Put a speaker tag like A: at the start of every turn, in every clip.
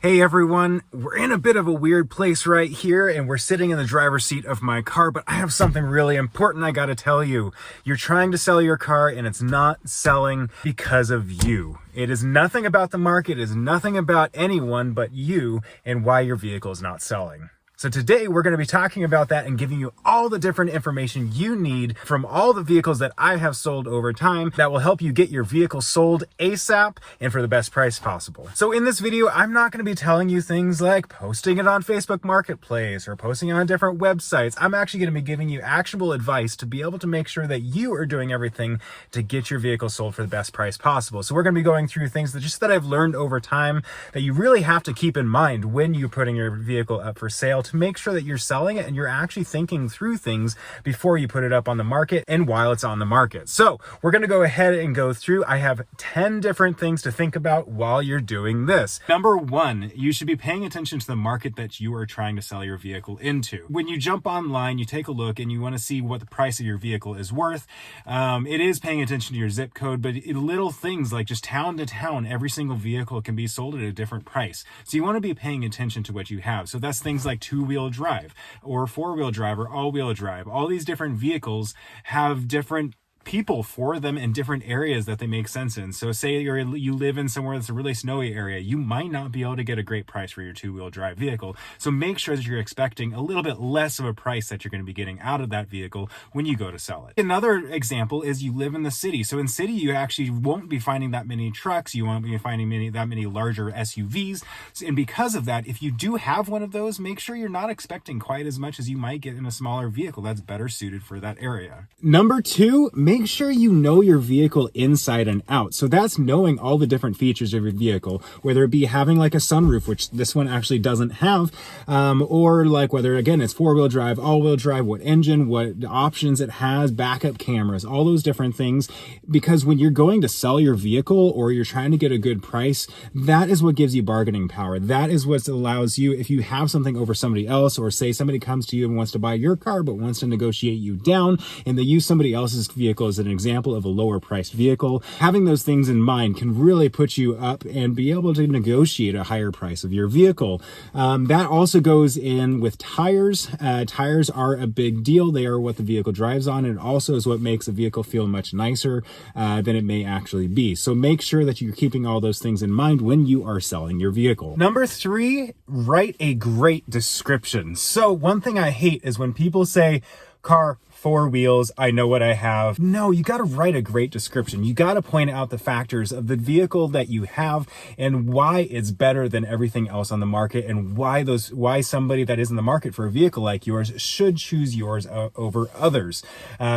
A: Hey everyone, we're in a bit of a weird place right here and we're sitting in the driver's seat of my car, but I have something really important I gotta tell you. You're trying to sell your car and it's not selling because of you. It is nothing about the market, it is nothing about anyone but you and why your vehicle is not selling. So today we're going to be talking about that and giving you all the different information you need from all the vehicles that I have sold over time that will help you get your vehicle sold ASAP and for the best price possible. So in this video, I'm not going to be telling you things like posting it on Facebook Marketplace or posting it on different websites. I'm actually going to be giving you actionable advice to be able to make sure that you are doing everything to get your vehicle sold for the best price possible. So we're going to be going through things that I've learned over time that you really have to keep in mind when you're putting your vehicle up for sale, to make sure that you're selling it and you're actually thinking through things before you put it up on the market and while it's on the market. So we're going to go ahead and go through. I have 10 different things to think about while you're doing this. Number one, you should be paying attention to the market that you are trying to sell your vehicle into. When you jump online, you take a look and you want to see what the price of your vehicle is worth. It is paying attention to your zip code, but little things like just town to town, every single vehicle can be sold at a different price. So you want to be paying attention to what you have. So that's things like two-wheel drive or four-wheel drive or all-wheel drive. All these different vehicles have different people for them in different areas that they make sense in. So say you live in somewhere that's a really snowy area, you might not be able to get a great price for your two-wheel drive vehicle. So make sure that you're expecting a little bit less of a price that you're going to be getting out of that vehicle when you go to sell it. Another example is you live in the city. So in city, you actually won't be finding that many trucks. You won't be finding that many larger SUVs. And because of that, if you do have one of those, make sure you're not expecting quite as much as you might get in a smaller vehicle that's better suited for that area. Number two, make sure you know your vehicle inside and out. So that's knowing all the different features of your vehicle, whether it be having like a sunroof, which this one actually doesn't have, or like whether, again, it's four-wheel drive, all-wheel drive, what engine, what options it has, backup cameras, all those different things. Because when you're going to sell your vehicle or you're trying to get a good price, that is what gives you bargaining power. That is what allows you, if you have something over somebody else, or say somebody comes to you and wants to buy your car but wants to negotiate you down, and they use somebody else's vehicle as an example of a lower priced vehicle, having those things in mind can really put you up and be able to negotiate a higher price of your vehicle. That also goes in with tires. Tires are a big deal. They are what the vehicle drives on, and also is what makes a vehicle feel much nicer than it may actually be. So make sure that you're keeping all those things in mind when you are selling your vehicle. Number three, write a great description. So one thing I hate is when people say, car, four wheels, I know what I have. No, you got to write a great description. You got to point out the factors of the vehicle that you have and why it's better than everything else on the market, and why somebody that is in the market for a vehicle like yours should choose yours over others.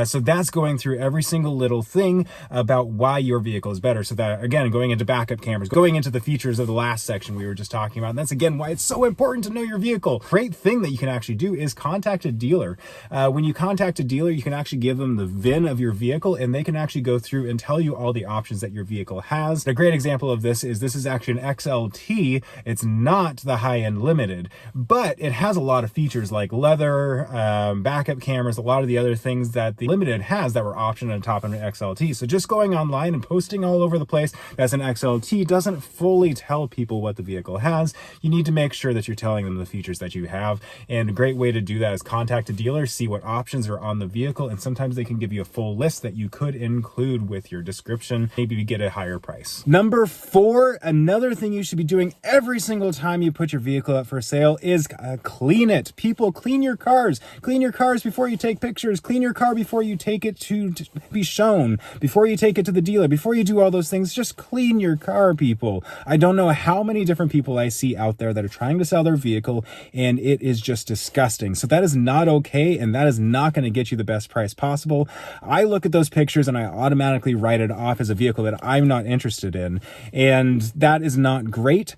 A: So that's going through every single little thing about why your vehicle is better. So that, again, going into backup cameras, going into the features of the last section we were just talking about. And that's, again, why it's so important to know your vehicle. Great thing that you can actually do is contact a dealer. When you contact a dealer, you can actually give them the VIN of your vehicle and they can actually go through and tell you all the options that your vehicle has. A great example of this is actually an XLT. It's not the high-end limited, but it has a lot of features like leather, backup cameras, a lot of the other things that the limited has that were optioned on top of an XLT. So just going online and posting all over the place that's an XLT doesn't fully tell people what the vehicle has. You need to make sure that you're telling them the features that you have. And a great way to do that is contact a dealer, see what options are on the vehicle, and sometimes they can give you a full list that you could include with your description. Maybe you get a higher price. Number four, another thing you should be doing every single time you put your vehicle up for sale is clean it. People, clean your cars. Clean your cars before you take pictures. Clean your car before you take it to be shown, before you take it to the dealer, before you do all those things. Just clean your car, people. I don't know how many different people I see out there that are trying to sell their vehicle, and it is just disgusting. So that is not okay, and that is not going to get you the best price possible. I look at those pictures and I automatically write it off as a vehicle that I'm not interested in. And that is not great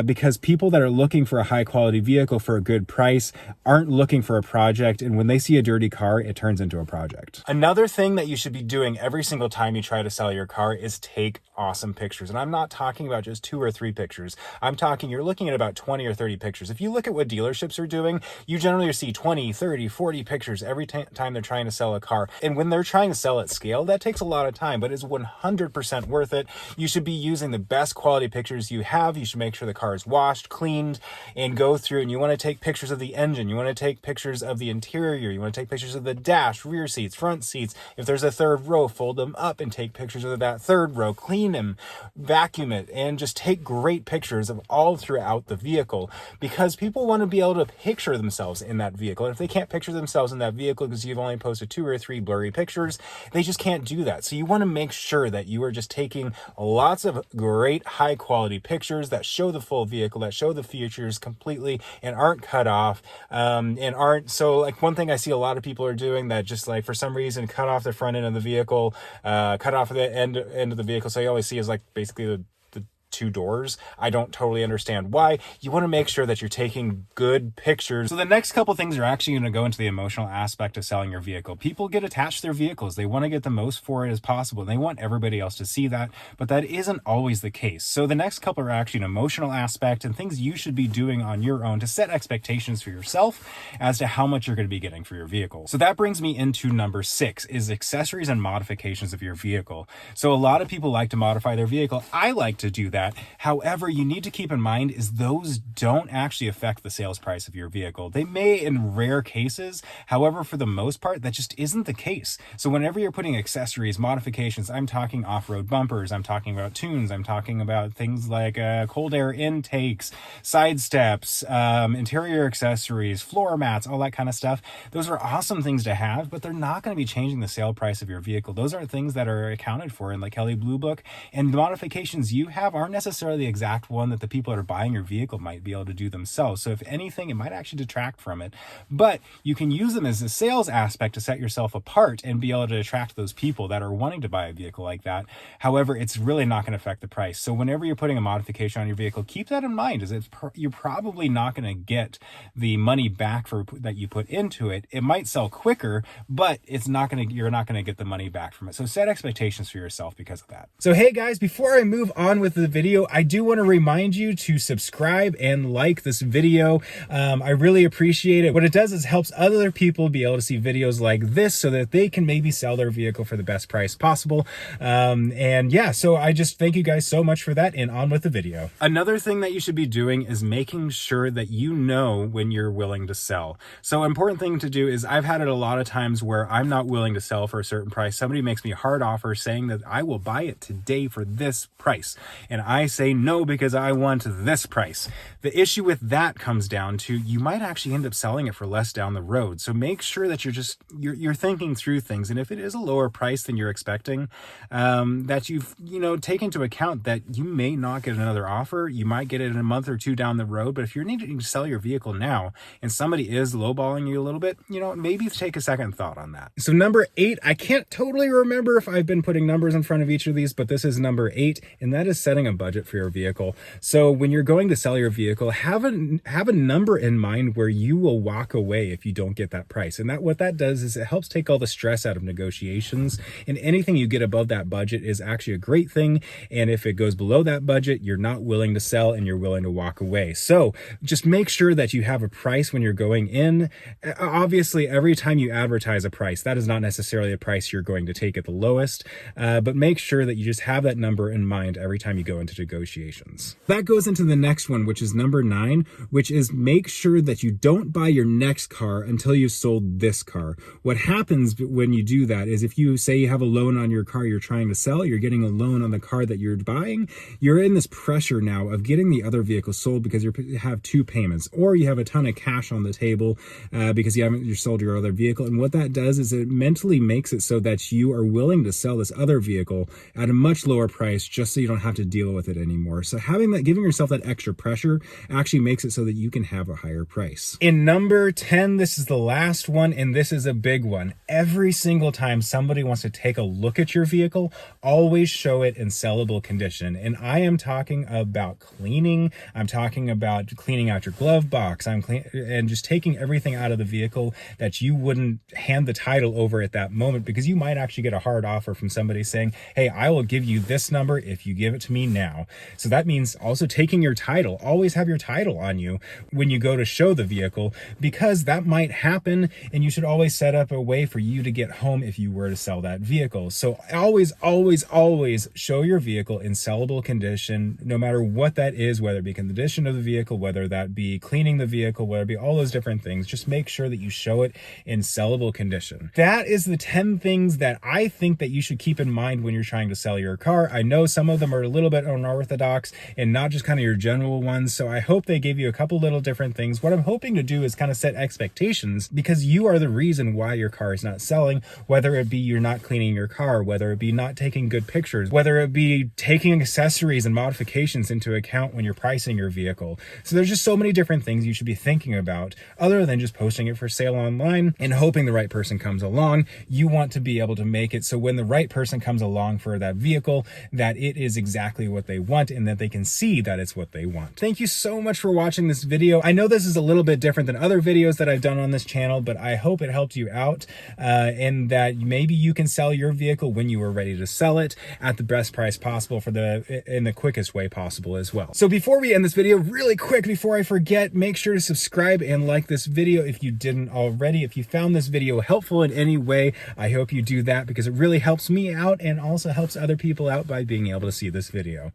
A: because people that are looking for a high quality vehicle for a good price aren't looking for a project. And when they see a dirty car, it turns into a project. Another thing that you should be doing every single time you try to sell your car is take awesome pictures. And I'm not talking about just 2 or 3 pictures. I'm talking, you're looking at about 20 or 30 pictures. If you look at what dealerships are doing, you generally see 20, 30, 40 pictures every time they're trying to sell a car. And when they're trying to sell at scale, that takes a lot of time, but it's 100% worth it. You should be using the best quality pictures you have. You should make sure the car is washed, cleaned, and go through, and you want to take pictures of the engine. You want to take pictures of the interior. You want to take pictures of the dash, rear seats, front seats. If there's a third row, fold them up and take pictures of that third row, clean them, vacuum it, and just take great pictures of all throughout the vehicle, because people want to be able to picture themselves in that vehicle. And if they can't picture themselves in that vehicle because you've only posted 2 or 3 blurry pictures, they just can't do that. So you want to make sure that you are just taking lots of great high quality pictures that show the full vehicle, that show the features completely and aren't cut off, and aren't, so like one thing I see a lot of people are doing that just like for some reason cut off the front end of the vehicle, cut off the end of the vehicle, so you always see is like basically the 2 doors. I don't totally understand why. You want to make sure that you're taking good pictures. So the next couple things are actually going to go into the emotional aspect of selling your vehicle. People get attached to their vehicles. They want to get the most for it as possible. They want everybody else to see that, but that isn't always the case. So the next couple are actually an emotional aspect and things you should be doing on your own to set expectations for yourself as to how much you're going to be getting for your vehicle. So that brings me into number 6, is accessories and modifications of your vehicle. So a lot of people like to modify their vehicle. I like to do that. However, you need to keep in mind is those don't actually affect the sales price of your vehicle. They may in rare cases. However, for the most part, that just isn't the case. So whenever you're putting accessories, modifications, I'm talking off-road bumpers, I'm talking about tunes, I'm talking about things like cold air intakes, side steps, interior accessories, floor mats, all that kind of stuff. Those are awesome things to have, but they're not going to be changing the sale price of your vehicle. Those are things that are accounted for in the Kelley Blue Book, and the modifications you have aren't necessarily the exact one that the people that are buying your vehicle might be able to do themselves. So if anything, it might actually detract from it, but you can use them as a sales aspect to set yourself apart and be able to attract those people that are wanting to buy a vehicle like that. However, it's really not going to affect the price. So whenever you're putting a modification on your vehicle, keep that in mind, is you're probably not going to get the money back for that you put into it. It might sell quicker, but you're not going to get the money back from it. So set expectations for yourself because of that. So hey guys, before I move on with the video, I do want to remind you to subscribe and like this video. I really appreciate it. What it does is helps other people be able to see videos like this so that they can maybe sell their vehicle for the best price possible. And yeah, so I just thank you guys so much for that, and on with the video. Another thing that you should be doing is making sure that you know when you're willing to sell. So important thing to do is, I've had it a lot of times where I'm not willing to sell for a certain price. Somebody makes me a hard offer saying that I will buy it today for this price, and I say no because I want this price. The issue with that comes down to you might actually end up selling it for less down the road. So make sure that you're thinking through things, and if it is a lower price than you're expecting, that you've take into account that you may not get another offer. You might get it in a month or 2 down the road, but if you're needing to sell your vehicle now and somebody is lowballing you a little bit, maybe take a second thought on that. So number 8, I can't totally remember if I've been putting numbers in front of each of these, but this is number 8, and that is setting a budget for your vehicle. So when you're going to sell your vehicle, have a number in mind where you will walk away if you don't get that price. And what that does is it helps take all the stress out of negotiations, and anything you get above that budget is actually a great thing. And if it goes below that budget, you're not willing to sell and you're willing to walk away. So just make sure that you have a price when you're going in. Obviously, every time you advertise a price, that is not necessarily a price you're going to take at the lowest, but make sure that you just have that number in mind every time you go into negotiations. That goes into the next one, which is number 9, which is make sure that you don't buy your next car until you've sold this car. What happens when you do that is, if you say you have a loan on your car you're trying to sell, you're getting a loan on the car that you're buying, you're in this pressure now of getting the other vehicle sold because you have 2 payments, or you have a ton of cash on the table because you sold your other vehicle. And what that does is it mentally makes it so that you are willing to sell this other vehicle at a much lower price just so you don't have to deal with it anymore. So giving yourself that extra pressure actually makes it so that you can have a higher price. In number 10, this is the last one, and this is a big one. Every single time somebody wants to take a look at your vehicle, always show it in sellable condition. And I am talking about cleaning. I'm talking about cleaning out your glove box. And just taking everything out of the vehicle that you wouldn't hand the title over at that moment, because you might actually get a hard offer from somebody saying, hey, I will give you this number if you give it to me now. now. So that means also taking your title. Always have your title on you when you go to show the vehicle, because that might happen, and you should always set up a way for you to get home if you were to sell that vehicle. So always, always, always show your vehicle in sellable condition, no matter what that is, whether it be condition of the vehicle, whether that be cleaning the vehicle, whether it be all those different things. Just make sure that you show it in sellable condition. That is the 10 things that I think that you should keep in mind when you're trying to sell your car. I know some of them are a little bit unorthodox and not just kind of your general ones, so I hope they gave you a couple little different things. What I'm hoping to do is kind of set expectations, because you are the reason why your car is not selling, whether it be you're not cleaning your car, whether it be not taking good pictures, whether it be taking accessories and modifications into account when you're pricing your vehicle. So there's just so many different things you should be thinking about other than just posting it for sale online and hoping the right person comes along. You want to be able to make it so when the right person comes along for that vehicle, that it is exactly what they want and that they can see that it's what they want. Thank you so much for watching this video. I know this is a little bit different than other videos that I've done on this channel, but I hope it helped you out and that maybe you can sell your vehicle when you are ready to sell it at the best price possible in the quickest way possible as well. So before we end this video, really quick, before I forget, make sure to subscribe and like this video if you didn't already. If you found this video helpful in any way, I hope you do that, because it really helps me out and also helps other people out by being able to see this video.